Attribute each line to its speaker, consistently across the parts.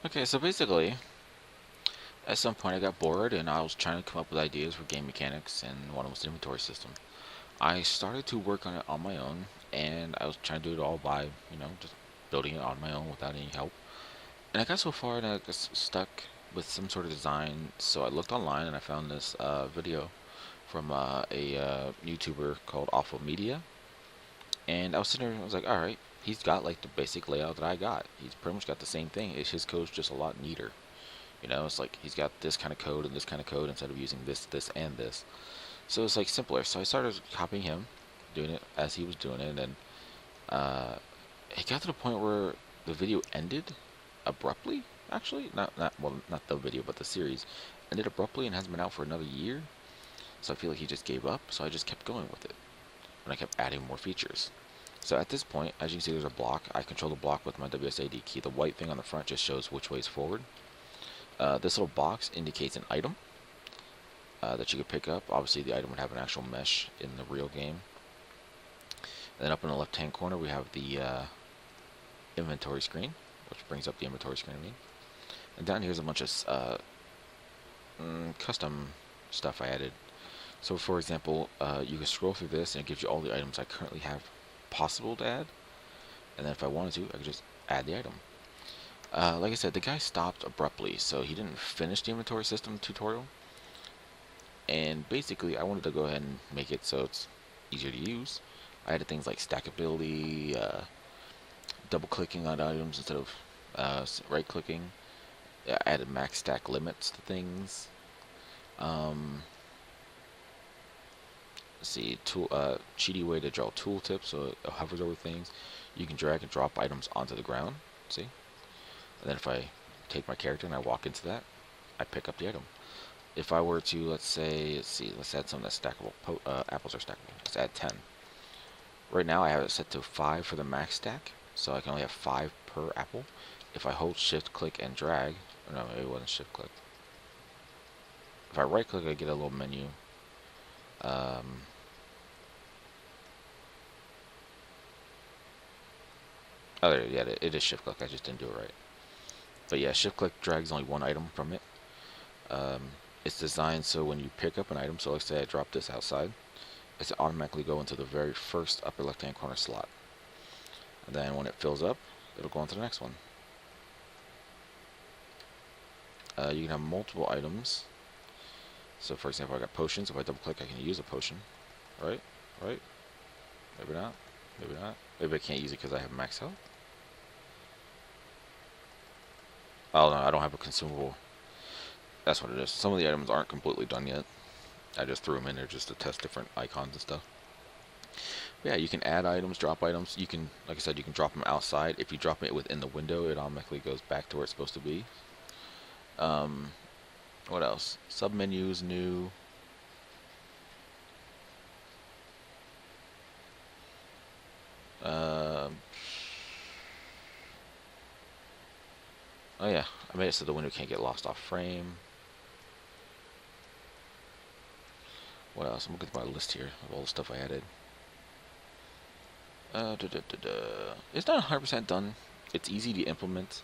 Speaker 1: Okay, so basically, at some point I got bored and I was trying to come up with ideas for game mechanics, and one was the inventory system. I started to work on it on my own, and I was trying to do it all by, just building it on my own without any help. And I got so far and I got stuck with some sort of design, so I looked online and I found this video from a YouTuber called Awful Media. And I was sitting there and I was like, alright, he's got like the basic layout that I got. He's pretty much got the same thing. His code's just a lot neater. It's like he's got this kind of code and this kind of code instead of using this, and this. So it's like simpler. So I started copying him, doing it as he was doing it, and uh, it got to the point where the video ended abruptly. Actually, not the video, but the series ended abruptly and hasn't been out for another year. So I feel like he just gave up. So I just kept going with it, and I kept adding more features. So at this point, as you can see, there's a block. I control the block with my WSAD key. The white thing on the front just shows which way is forward. This little box indicates an item that you could pick up. Obviously, the item would have an actual mesh in the real game. And then up in the left-hand corner, we have the inventory screen, which brings up the inventory screen. And down here is a bunch of custom stuff I added. So, for example, you can scroll through this, and it gives you all the items I currently have possible to add. And then if I wanted to, I could just add the item. Like I said, the guy stopped abruptly, so he didn't finish the inventory system tutorial. And basically, I wanted to go ahead and make it so it's easier to use. I added things like stackability, double clicking on items instead of right clicking. I added max stack limits to things. Let's see, cheaty way to draw tooltips, so it hovers over things. You can drag and drop items onto the ground. See, and then if I take my character and I walk into that, I pick up the item. If I were to, let's add some that's stackable. Apples are stackable. Let's add 10. Right now I have it set to 5 for the max stack, so I can only have 5 per apple. If I hold shift click and drag, no, it wasn't shift click. If I right click, I get a little menu. Oh, there, yeah, it is shift click. I just didn't do it right. But yeah, shift click drags only one item from it. It's designed so when you pick up an item, so let's say I drop this outside, it's automatically go into the very first upper left hand corner slot. And then when it fills up, it'll go on to the next one. You can have multiple items. So for example, I got potions. If I double click, I can use a potion. Right? Right? Maybe not. Maybe not. Maybe I can't use it because I have max health. Oh no, I don't have a consumable. That's what it is. Some of the items aren't completely done yet. I just threw them in there just to test different icons and stuff. But yeah, you can add items, drop items. You can, like I said, you can drop them outside. If you drop it within the window, it automatically goes back to where it's supposed to be. What else? Submenus new. Oh yeah, I made it so the window can't get lost off frame. What else? I'm looking at my list here of all the stuff I added. It's not 100% done. It's easy to implement.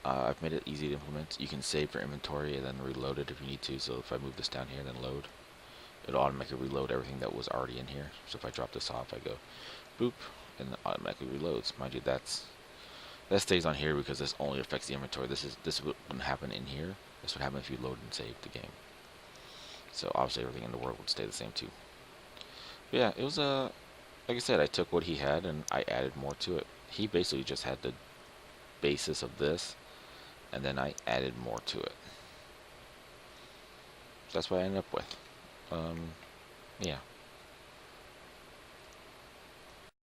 Speaker 1: I've made it easy to implement. You can save your inventory and then reload it if you need to. So if I move this down here and then load, it'll automatically reload everything that was already in here. So if I drop this off, I go boop, and it automatically reloads. Mind you, that stays on here because this only affects the inventory. This wouldn't happen in here. This would happen if you load and save the game. So obviously everything in the world would stay the same too. But yeah, it was like I said, I took what he had and I added more to it. He basically just had the basis of this, and then I added more to it. So that's what I ended up with. Yeah.